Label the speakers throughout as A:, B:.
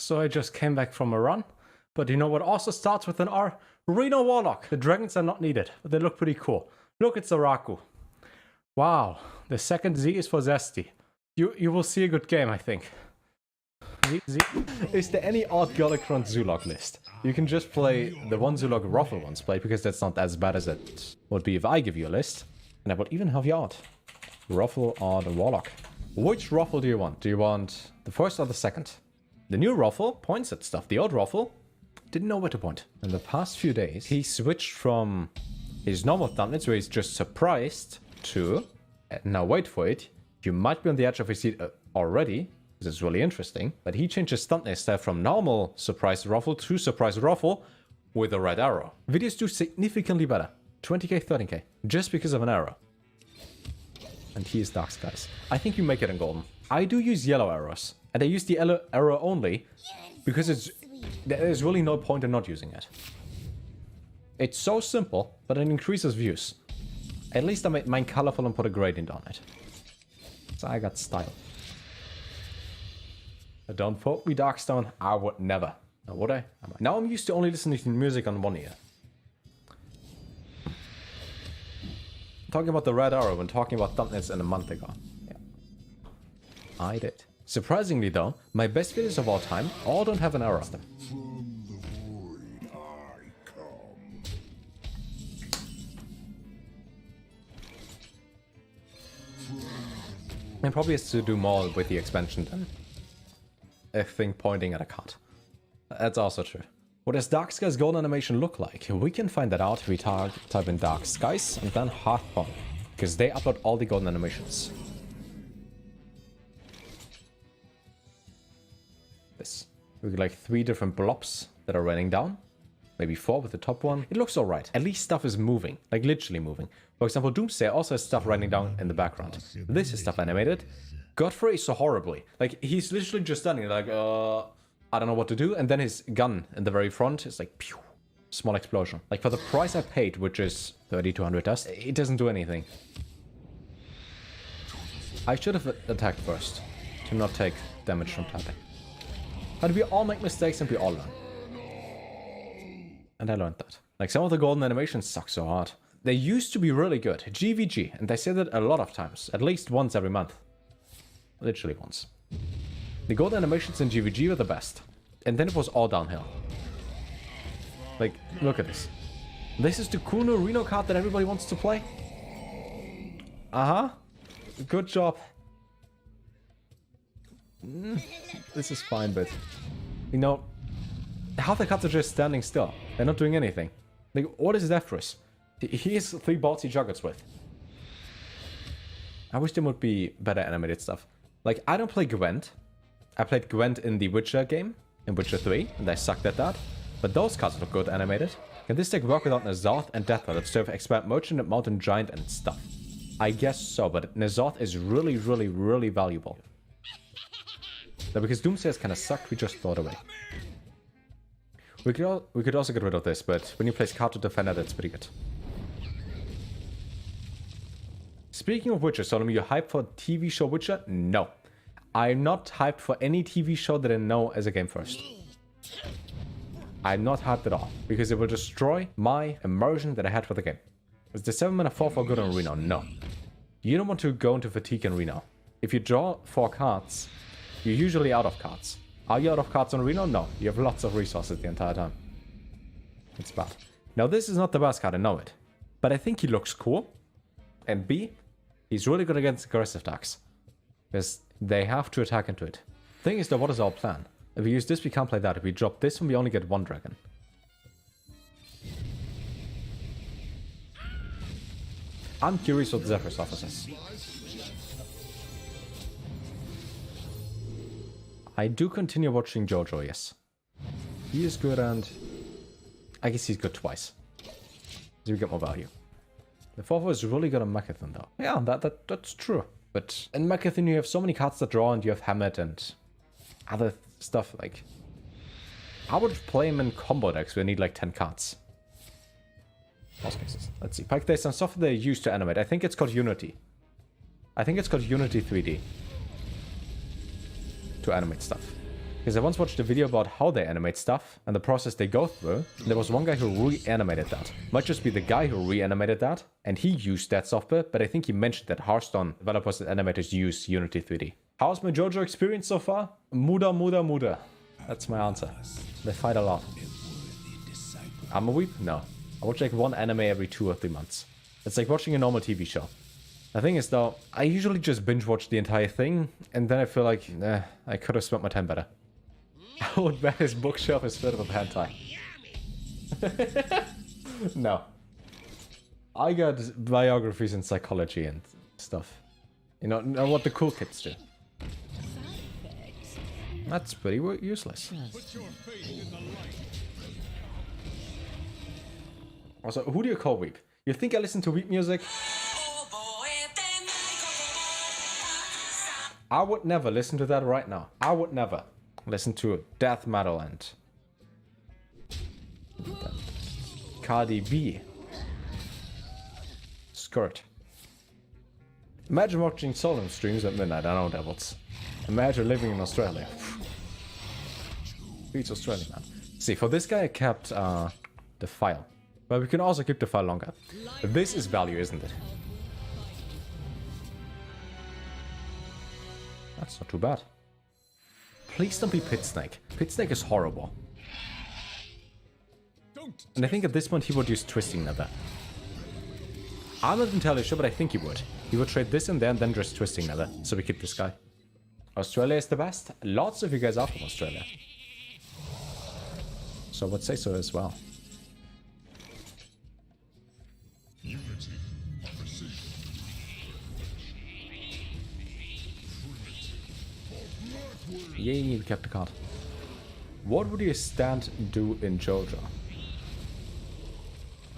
A: So I just came back from a run. But you know what also starts with an R? Reno Warlock. The dragons are not needed, but they look pretty cool. Look at Zzeraku. Wow, the second Z is for Zesty. You will see a good game, I think. Z. Is there any odd Galakrond Zulog list? You can just play the one Zulog Ruffle once played, because that's not as bad as it would be if I give you a list. And I would even help you out. Ruffle or the Warlock. Which Ruffle do you want? Do you want the first or the second? The new Ruffle points at stuff. The old Ruffle didn't know where to point. In the past few days, he switched from his normal thumbnails, where he's just surprised, to, now wait for it, you might be on the edge of his seat already, this is really interesting, but he changed his thumbnail style from normal surprise Ruffle to surprise Ruffle with a red arrow. Videos do significantly better, 20k, 13k, just because of an arrow. And he is Dark Skies. I think you make it in golden. I do use yellow arrows, and I use the yellow arrow only because there's really no point in not using it. It's so simple, but it increases views. At least I made mine colorful and put a gradient on it. So I got style. Don't quote me, Darkstone. I would never. Now, would I? Now I'm used to only listening to music on one ear. Talking about the red arrow when talking about thumbnails in a month ago. Yeah. I did. Surprisingly though, my best videos of all time all don't have an arrow on them. And probably has to do more with the expansion than a thing pointing at a card. That's also true. What does Dark Skies Golden animation look like? We can find that out if we type in Dark Skies and then Hearthstone, because they upload all the golden animations. This. We get like 3 different blobs that are raining down. Maybe 4 with the top one. It looks alright. At least stuff is moving. Like literally moving. For example, Doomsday also has stuff raining down in the background. This is stuff animated. Godfrey is so horribly. Like, he's literally just standing like, I don't know what to do. And then his gun in the very front is like, pew, small explosion. Like, for the price I paid, which is 3200 dust, it doesn't do anything. I should have attacked first to not take damage from tapping. But we all make mistakes and we all learn. And I learned that. Like, some of the golden animations suck so hard. They used to be really good. GVG, and they say that a lot of times. At least once every month. Literally once. The golden animations in GVG were the best. And then it was all downhill. Like, look at this. This is the cool new Reno card that everybody wants to play? Uh-huh. Good job. This is fine, but... You know... half the cards are just standing still. They're not doing anything. Like, what is Zephyrus? He has 3 bolts he juggles with. I wish there would be better animated stuff. Like, I don't play Gwent. I played Gwent in the Witcher game, in Witcher 3, and I sucked at that. But those cards look good animated. Can this deck work without N'Zoth and Deathra that serve Expert Merchant and Mountain Giant and stuff? I guess so, but N'Zoth is really, really, really valuable. But because Doomsday has kind of sucked, we just throw it away. We could also get rid of this, but when you place card to defender, that's pretty good. Speaking of Witcher, Solem, you hyped for TV show Witcher? No. I'm not hyped for any TV show that I know as a game first. I'm not hyped at all, because it will destroy my immersion that I had for the game. Is the 7-mana 4/4 good on Reno? No. You don't want to go into fatigue in Reno. If you draw 4 cards, you're usually out of cards. Are you out of cards on Reno? No. You have lots of resources the entire time. It's bad. Now, this is not the best card, I know it. But I think he looks cool. And B, he's really good against aggressive decks. Because they have to attack into it. Thing is though, what is our plan? If we use this, we can't play that. If we drop this one, we only get 1 dragon. I'm curious what Zephyrus offers. I do continue watching JoJo, yes. He is good, and I guess he's good twice. So we get more value. The 4/4 is really good on Mechathon though. Yeah, that's true. But in Mechathon you have so many cards that draw, and you have Hammett and other stuff. Like, I would play him in combo decks where I need like 10 cards. Most cases. Let's see. Pike, there's some stuff they use to animate. I think it's called Unity. I think it's called Unity 3D. To animate stuff. Because I once watched a video about how they animate stuff and the process they go through. And there was one guy who reanimated that. Might just be the guy who reanimated that, and he used that software, but I think he mentioned that Hearthstone developers and animators use Unity 3D. How's my JoJo experience so far? Muda, muda, muda. That's my answer. They fight a lot. I'm a weep? No. I watch like one anime every 2 or 3 months. It's like watching a normal TV show. The thing is though, I usually just binge watch the entire thing, and then I feel like, I could have spent my time better. I would bet his bookshelf is filled with hentai. No. I got biographies in psychology and stuff. You know what the cool kids do. That's pretty useless. Also, who do you call weep? You think I listen to weep music? I would never listen to that right now. I would never listen to death metal and Cardi B. Skirt. Imagine watching Solem streams at midnight. I know, devils. Imagine living in Australia. Beats Australia, man. See, for this guy I kept the file. But we can also keep the file longer. But this is value, isn't it? That's not too bad. Please don't be Pit Snake. Pit Snake is horrible. And I think at this point he would use Twisting Nether. I'm not entirely sure, but I think he would. He would trade this in there and then just Twisting Nether. So we keep this guy. Australia is the best. Lots of you guys are from Australia. So I would say so as well. Yay, we kept the card. What would your stand do in JoJo?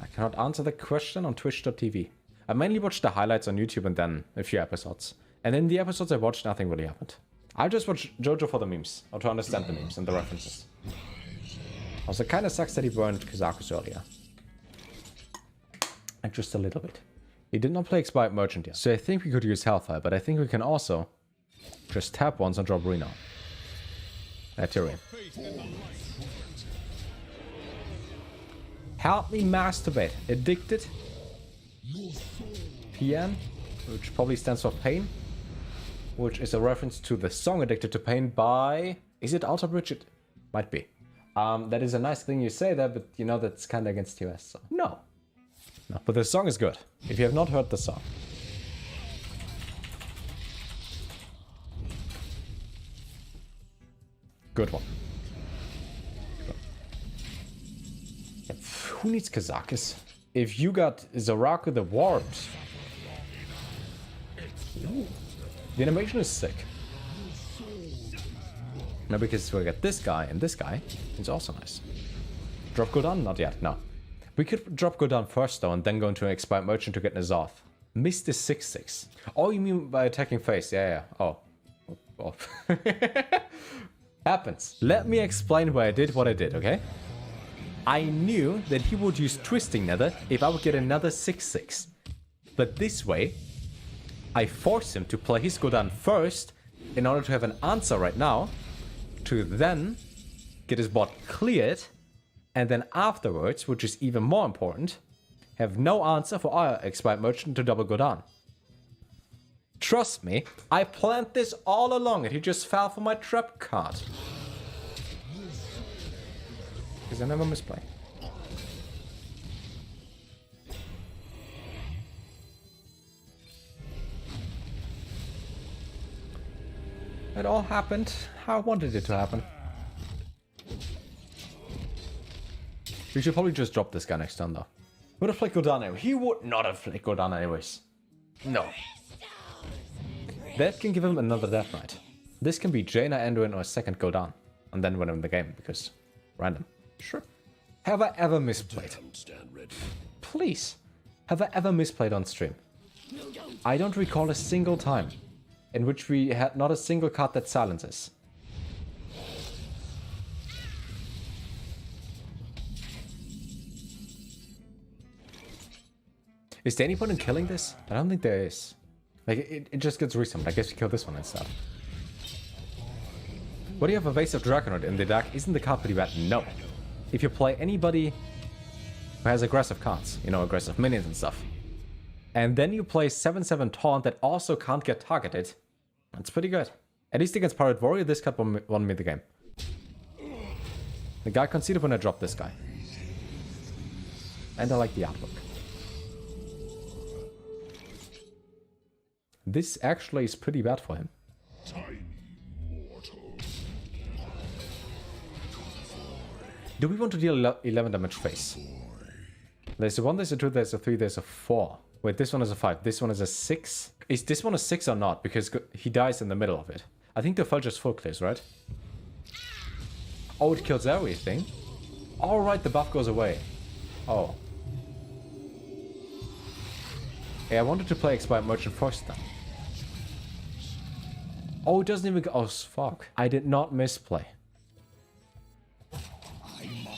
A: I cannot answer the question on twitch.tv. I mainly watched the highlights on YouTube and then a few episodes. And in the episodes I watched, nothing really happened. I just watched JoJo for the memes, or to understand the memes and the references. Also, kinda sucks that he burned Zzeraku earlier. And just a little bit. He did not play Expired Merchant yet, so I think we could use Hellfire, but I think we can also just tap once and drop Reno. Tyrion. Help me masturbate. Addicted. PN, which probably stands for pain, which is a reference to the song Addicted to Pain by... Is it Alter Bridge? It might be. That is a nice thing you say there, but you know that's kind of against US, so no. No, but the song is good. If you have not heard the song. Good one. Yeah, who needs Kazakis? If you got Zzeraku the Warped. Ooh. The animation is sick. No, because we got this guy and this guy. It's also nice. Drop Gul'dan? Not yet, no. We could drop Gul'dan first though and then go into an Expired Merchant to get N'Zoth. Missed the 6/6. Oh, you mean by attacking face? Yeah. Oh. Happens. Let me explain why I did what I did, okay? I knew that he would use Twisting Nether if I would get another 6/6. But this way, I force him to play his Gul'dan first in order to have an answer right now, to then get his bot cleared, and then afterwards, which is even more important, have no answer for our Expired Merchant to double Gul'dan. Trust me, I planned this all along and he just fell for my trap card. Because I never misplay. It all happened how I wanted it to happen. We should probably just drop this guy next turn though. Would have played Gul'dan anyway. He would not have played Gul'dan anyways. No. That can give him another Death Knight. This can be Jaina, Anduin, or a second Gul'dan. And then win him the game, because random. Sure. Have I ever misplayed? Please. Have I ever misplayed on stream? I don't recall a single time in which we had not a single card that silences. Is there any point in killing this? I don't think there is. Like, it just gets resummoned. I guess we kill this one instead. What do you have Evasive Dragonoid in the deck? Isn't the card pretty bad? No. If you play anybody who has aggressive cards, you know, aggressive minions and stuff, and then you play 7/7 Taunt that also can't get targeted, that's pretty good. At least against Pirate Warrior, this card won me the game. The guy conceded when I dropped this guy. And I like the artwork. This actually is pretty bad for him. Do we want to deal 11 damage face? There's a 1, there's a 2, there's a 3, there's a 4. Wait, this one is a 5, this one is a 6. Is this one a 6 or not? Because he dies in the middle of it. I think the Fudge is full clears, right? Oh, it kills everything. Alright, the buff goes away. Oh. Yeah, I wanted to play Expired Merchant first then. Oh, it doesn't even go. Oh, fuck. I did not misplay.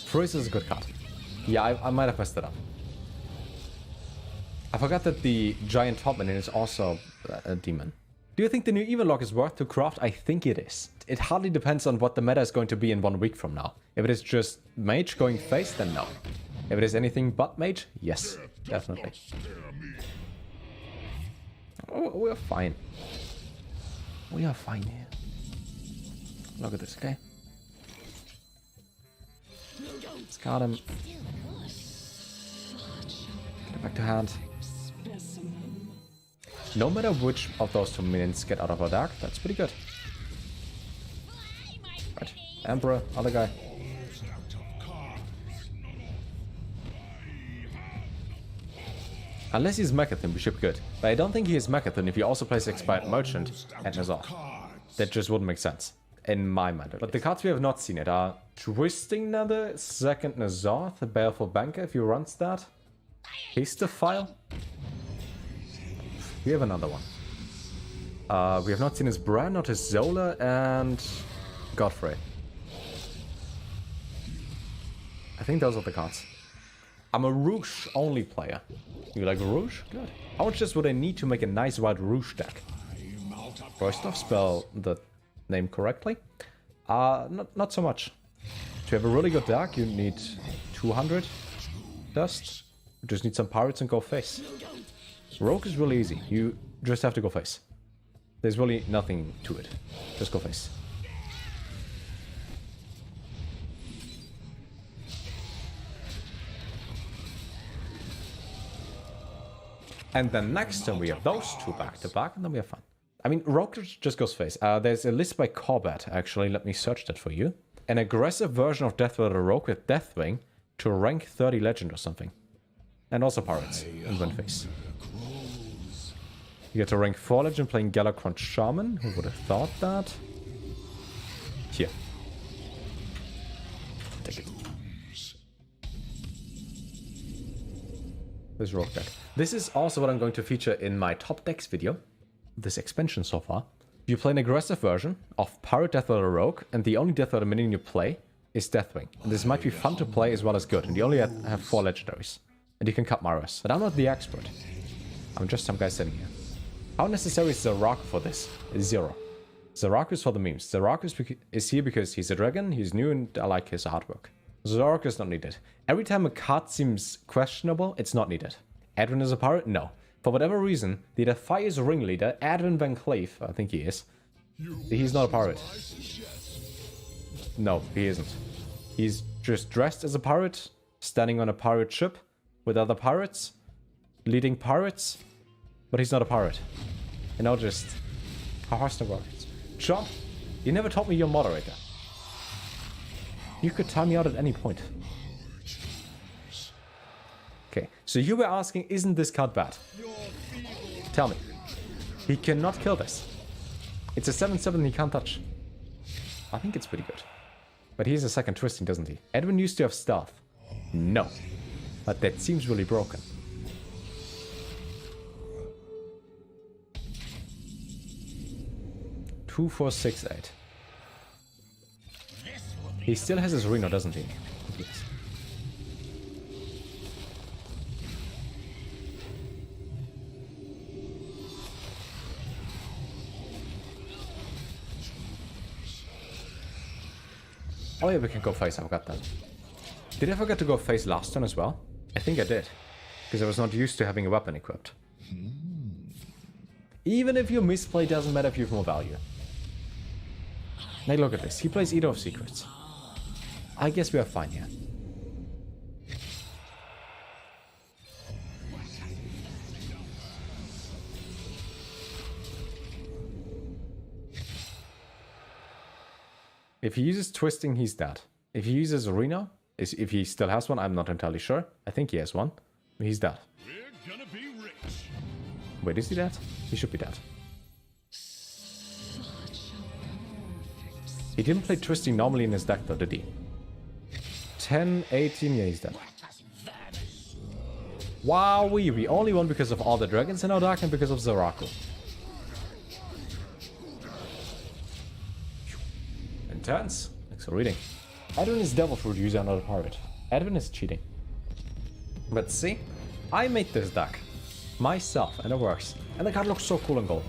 A: Freeze is a good card. Yeah, I might have messed it up. I forgot that the giant top minion is also a demon. Do you think the new Evil Lock is worth to craft? I think it is. It hardly depends on what the meta is going to be in 1 week from now. If it is just mage going face, then no. If it is anything but mage, yes, definitely. Oh, we're fine. We are fine here. Look at this, okay? Discard him. Get it back to hand. No matter which of those 2 minions get out of our deck, that's pretty good. Right. Emperor, other guy. Unless he's Mechathon, we should be good. But I don't think he is Mechathon if he also plays Expired Merchant and Nazar. That just wouldn't make sense. In my mind. But the cards we have not seen it are Twisting Nether, Second Nazar, the Baleful Banker if he runs that. Histophile. We have another one. We have not seen his Bran, not his Zola, and Godfrey. I think those are the cards. I'm a Rouge only player. You like Rouge? Good. How much just would I need to make a nice white Rouge deck? First off, spell the name correctly. Not so much. To have a really good deck, you need 200 dust. You just need some pirates and go face. Rogue is really easy. You just have to go face. There's really nothing to it. Just go face. And then next turn we have those 2 back to back, and then we have fun. I mean, Rogue just goes face. There's a list by Corbett, actually. Let me search that for you. An aggressive version of Deathwing Rogue with Deathwing to rank 30 legend or something. And also pirates and win face. You get to rank 4 legend playing Galakrond Shaman. Who would have thought that? Here. Take it. This Rogue deck. This is also what I'm going to feature in my top decks video. This expansion so far. You play an aggressive version of Pirate Deathwing Rogue, and the only Deathwing minion you play is Deathwing. And this might be fun to play as well as good. And you only have 4 legendaries. And you can cut Maras. But I'm not the expert. I'm just some guy sitting here. How necessary is Zzeraku for this? 0. Zzeraku is for the memes. Zzeraku is here because he's a dragon, he's new, and I like his artwork. Zzeraku is not needed. Every time a card seems questionable, it's not needed. Edwin is a pirate? No. For whatever reason, the Defias ringleader, Edwin Van Cleef, I think he is, he's not a pirate. No, he isn't. He's just dressed as a pirate, standing on a pirate ship with other pirates, leading pirates, but he's not a pirate. You know, just how Hearthstone works. John, you never told me you're moderator. You could time me out at any point. Okay, so you were asking, isn't this card bad? Tell me. He cannot kill this. It's a 7/7 he can't touch. I think it's pretty good. But he has a second twisting, doesn't he? Edwin used to have stealth. No. But that seems really broken. Two, 4, 6, 8. He still has his Reno, doesn't he? Yes. Oh yeah, we can go face, I forgot that. Did I forget to go face last turn as well? I think I did. Because I was not used to having a weapon equipped. Even if you misplay, doesn't matter if you have more value. Now look at this, he plays Eater of Secrets. I guess we are fine here. If he uses Twisting, he's dead. If he uses Reno, if he still has one, I'm not entirely sure. I think he has one. He's dead.
B: We're gonna be rich.
A: Wait, is he dead? He should be dead. He didn't play Twisting normally in his deck though, did he? 10, 18, yeah, he's dead. Wow, we only won because of all the dragons in our deck and because of Zzeraku. Intense. Thanks for reading. Edwin is Devil Fruit user, not a pirate. Edwin is cheating. But see, I made this deck myself and it works. And the card looks so cool in gold.